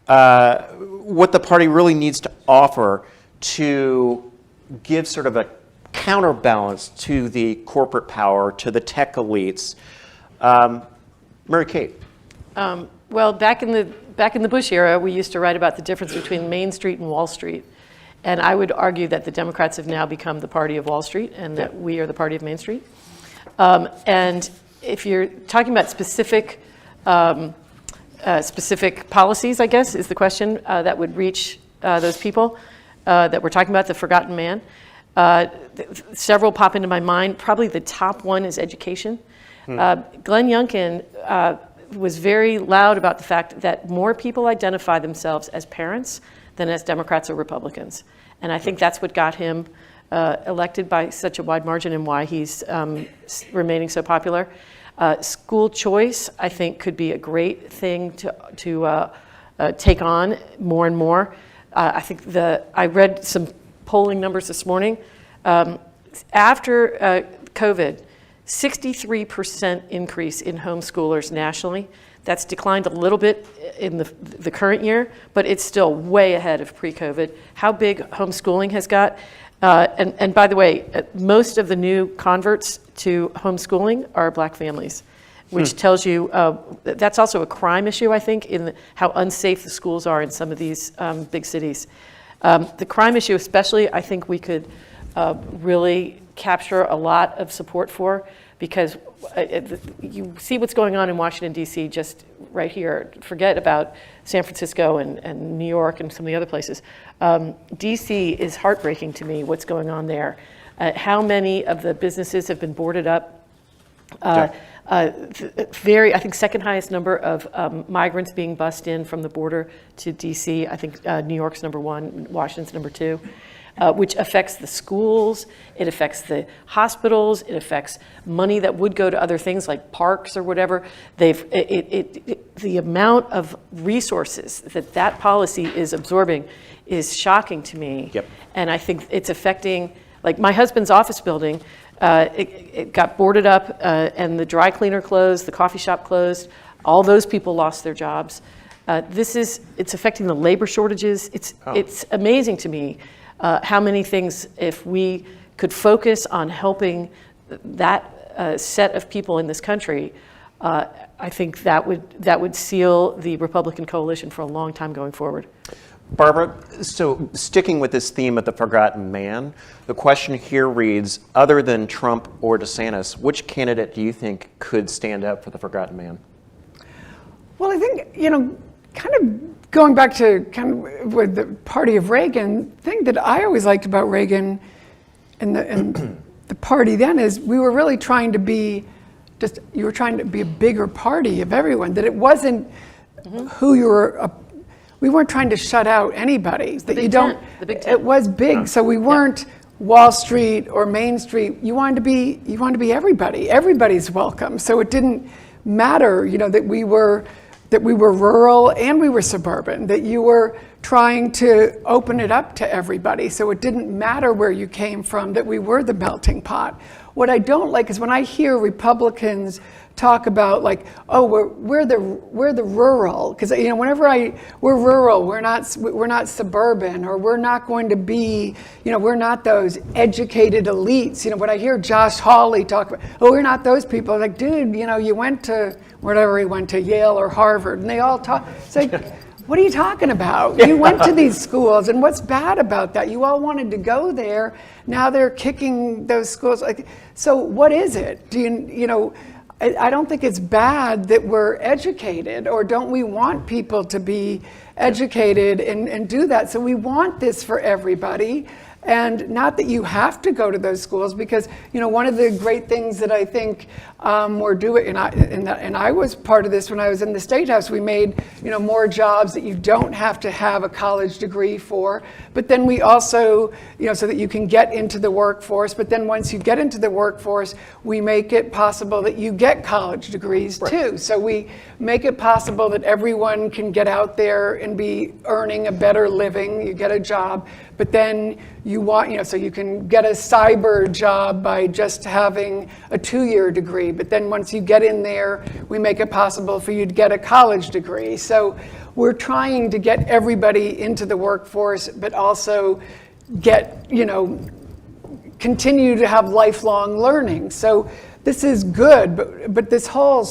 what the party really needs to offer to give sort of a counterbalance to the corporate power, to the tech elites? Mary Kate. Well, back in the Bush era, we used to write about the difference between Main Street and Wall Street. And I would argue that the Democrats have now become the party of Wall Street and that we are the party of Main Street. And if you're talking about specific policies, I guess, is the question that would reach those people that we're talking about, the forgotten man. Several pop into my mind. Probably the top one is education. Glenn Youngkin was very loud about the fact that more people identify themselves as parents than as Democrats or Republicans. And I think that's what got him elected by such a wide margin and why he's remaining so popular. School choice, I think, could be a great thing to take on more and more. I think I read some polling numbers this morning. After COVID, 63% increase in homeschoolers nationally. That's declined a little bit in the current year, but it's still way ahead of pre-COVID. How big homeschooling has got. And by the way, most of the new converts to homeschooling are black families, which tells you that's also a crime issue, I think, in how unsafe the schools are in some of these big cities. The crime issue especially, I think we could really capture a lot of support for, because you see what's going on in Washington, D.C. just right here. Forget about San Francisco and New York and some of the other places. D.C. is heartbreaking to me, what's going on there. How many of the businesses have been boarded up? I think second highest number of migrants being bussed in from the border to D.C. I think New York's number one, Washington's number two. Which affects the schools, it affects the hospitals, it affects money that would go to other things like parks or whatever. The amount of resources that policy is absorbing is shocking to me. Yep. And I think it's affecting, like my husband's office building, it got boarded up and the dry cleaner closed, the coffee shop closed, all those people lost their jobs. It's affecting the labor shortages. It's amazing to me. How many things, if we could focus on helping that set of people in this country, I think that would seal the Republican coalition for a long time going forward. Barbara, so sticking with this theme of the forgotten man, the question here reads, other than Trump or DeSantis, which candidate do you think could stand up for the forgotten man? Well, I think, kind of going back to kind of with the party of Reagan, the thing that I always liked about Reagan and the party then is we were really trying to be you were trying to be a bigger party of everyone, that it wasn't who you were, we weren't trying to shut out anybody. That you don't, the Big Tent. It was big, so we weren't Wall Street or Main Street. You wanted to be everybody. Everybody's welcome. So it didn't matter, that we were rural and we were suburban, that you were trying to open it up to everybody. So it didn't matter where you came from, that we were the melting pot. What I don't like is when I hear Republicans talk about like, oh, we're the rural, because whenever we're rural, we're not suburban, or we're not going to be, we're not those educated elites. When I hear Josh Hawley talk about, oh, we're not those people, like, dude, you went to wherever he went to, Yale or Harvard, and they all talk. It's like, what are you talking about? You went to these schools, and what's bad about that? You all wanted to go there. Now they're kicking those schools. Like, so what is it? I don't think it's bad that we're educated, or don't we want people to be educated and do that? So we want this for everybody. And not that you have to go to those schools, because one of the great things that I think we're doing, and I was part of this when I was in the State House. We made more jobs that you don't have to have a college degree for, but then we also so that you can get into the workforce. But then once you get into the workforce, we make it possible that you get college degrees too. So we make it possible that everyone can get out there and be earning a better living. You get a job, but then you want, so you can get a cyber job by just having a 2-year degree. But then once you get in there, we make it possible for you to get a college degree. So we're trying to get everybody into the workforce, but also get, continue to have lifelong learning. So this is good, but this whole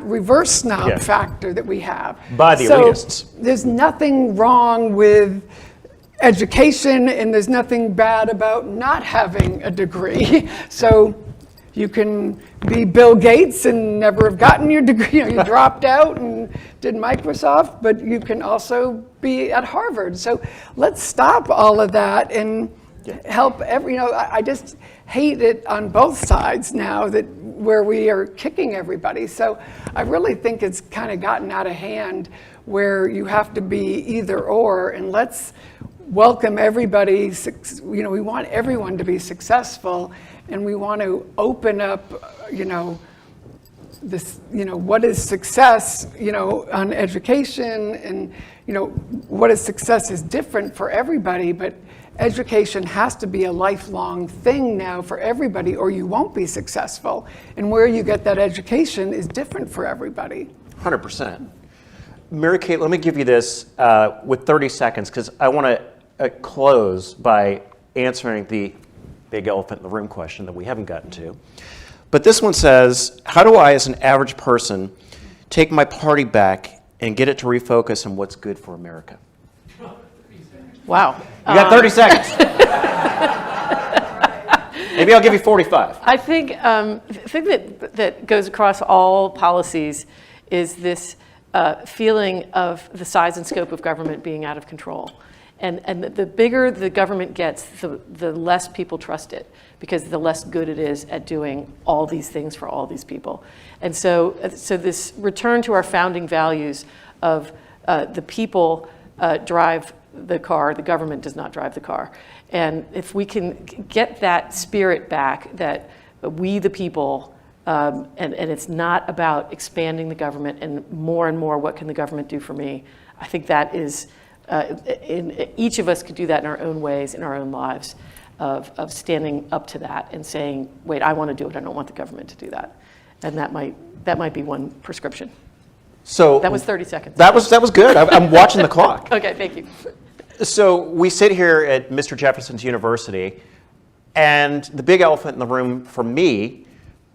reverse snob factor that we have. By the elitists. There's nothing wrong with education, and there's nothing bad about not having a degree. So you can be Bill Gates and never have gotten your degree. You dropped out and did Microsoft, but you can also be at Harvard. So let's stop all of that and help I just hate it on both sides now, that where we are kicking everybody. So I really think it's kind of gotten out of hand, where you have to be either or, and let's welcome everybody. We want everyone to be successful, and we want to open up, this, what is success, on education, and, what is success is different for everybody, but education has to be a lifelong thing now for everybody, or you won't be successful. And where you get that education is different for everybody. 100%. Mary Kate, let me give you this with 30 seconds, because I want to close by answering the big elephant in the room question that we haven't gotten to. But this one says, how do I, as an average person, take my party back and get it to refocus on what's good for America? Wow. You got 30 seconds. Maybe I'll give you 45. I think the thing that goes across all policies is this feeling of the size and scope of government being out of control. And the bigger the government gets, the less people trust it, because the less good it is at doing all these things for all these people. And so this return to our founding values of the people drive the car, the government does not drive the car. And if we can get that spirit back, that we the people, and it's not about expanding the government and more, what can the government do for me? I think that is, each of us could do that in our own ways, in our own lives, of standing up to that and saying, wait, I want to do it, I don't want the government to do that. And that might be one prescription. So that was 30 seconds. That was good. I'm watching the clock. Okay, thank you. So we sit here at Mr. Jefferson's University, and the big elephant in the room for me,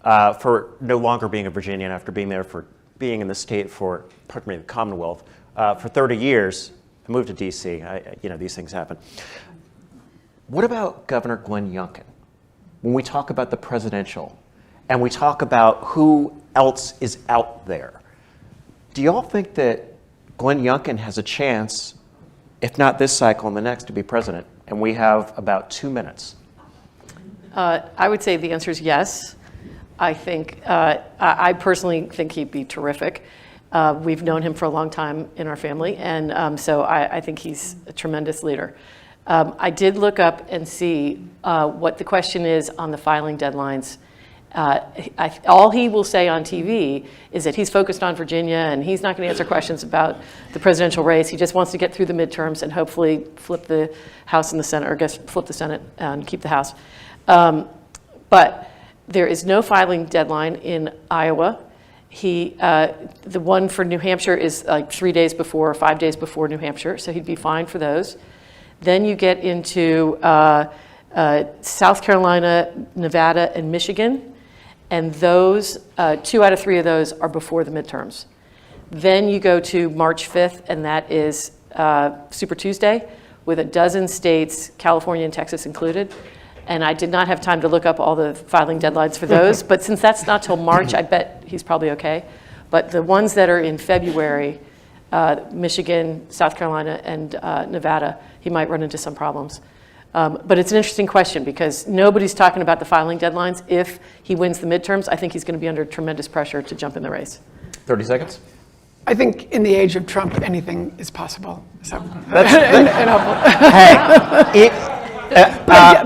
for no longer being a Virginian after being there for being in the state for, pardon me, the Commonwealth, for 30 years, I moved to D.C. These things happen. What about Governor Glenn Youngkin? When we talk about the presidential, and we talk about who else is out there, do y'all think that Glenn Youngkin has a chance, if not this cycle and the next, to be president? And we have about 2 minutes. I would say the answer is yes. I think, I personally think he'd be terrific. We've known him for a long time in our family, and so I think he's a tremendous leader. I did look up and see what the question is on the filing deadlines. All he will say on TV is that he's focused on Virginia and he's not going to answer questions about the presidential race. He just wants to get through the midterms and hopefully flip the House and the Senate, or I guess flip the Senate and keep the House. But there is no filing deadline in Iowa. The one for New Hampshire is like 3 days before or 5 days before New Hampshire, so he'd be fine for those. Then you get into South Carolina, Nevada, and Michigan. And those, 2 out of 3 of those are before the midterms. Then you go to March 5th, and that is Super Tuesday, with a dozen states, California and Texas included. And I did not have time to look up all the filing deadlines for those, but since that's not till March, I bet he's probably okay. But the ones that are in February, Michigan, South Carolina, and Nevada, he might run into some problems. But it's an interesting question because nobody's talking about the filing deadlines. If he wins the midterms, I think he's going to be under tremendous pressure to jump in the race. 30 seconds. I think in the age of Trump, anything is possible. So, but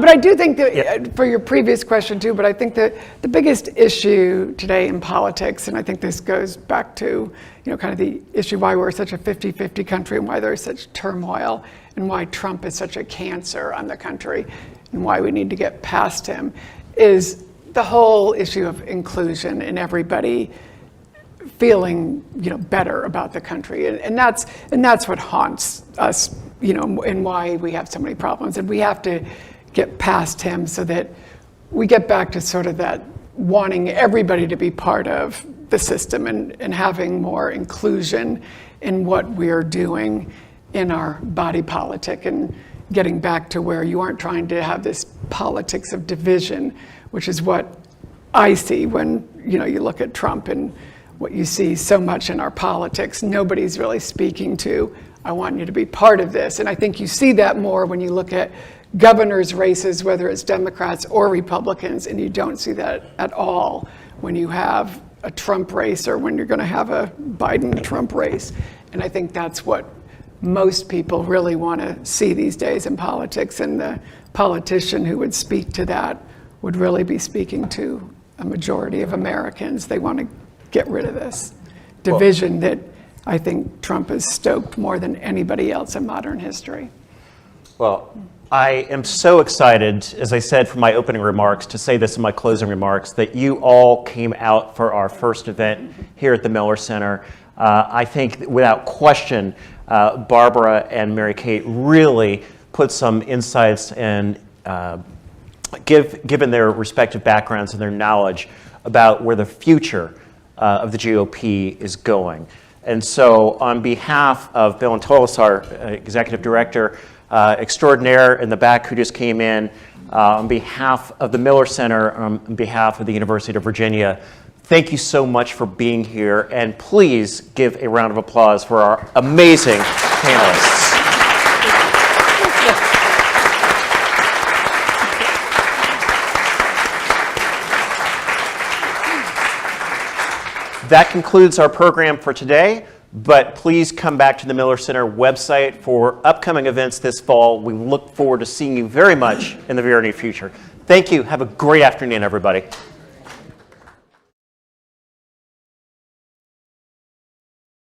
I do think that for your previous question too, but I think that the biggest issue today in politics, and I think this goes back to, kind of the issue why we're such a 50-50 country and why there's such turmoil and why Trump is such a cancer on the country and why we need to get past him, is the whole issue of inclusion and everybody feeling, better about the country. And that's what haunts us, and why we have so many problems. And we have to get past him so that we get back to sort of that wanting everybody to be part of the system and having more inclusion in what we're doing in our body politic, and getting back to where you aren't trying to have this politics of division, which is what I see when, you look at Trump and what you see so much in our politics. Nobody's really speaking to, I want you to be part of this. And I think you see that more when you look at governor's races, whether it's Democrats or Republicans, and you don't see that at all when you have a Trump race or when you're going to have a Biden-Trump race. And I think that's what most people really want to see these days in politics, and the politician who would speak to that would really be speaking to a majority of Americans. They want to get rid of this division that I think Trump has stoked more than anybody else in modern history. Well, I am so excited, as I said from my opening remarks, to say this in my closing remarks, that you all came out for our first event here at the Miller Center. I think without question, Barbara and Mary Kate really put some insights and given their respective backgrounds and their knowledge about where the future of the GOP is going. And so on behalf of Bill and Tolis, our executive director, extraordinaire in the back who just came in, on behalf of the Miller Center, on behalf of the University of Virginia, thank you so much for being here, and please give a round of applause for our amazing panelists. That concludes our program for today, but please come back to the Miller Center website for upcoming events this fall. We look forward to seeing you very much in the very near future. Thank you. Have a great afternoon, everybody.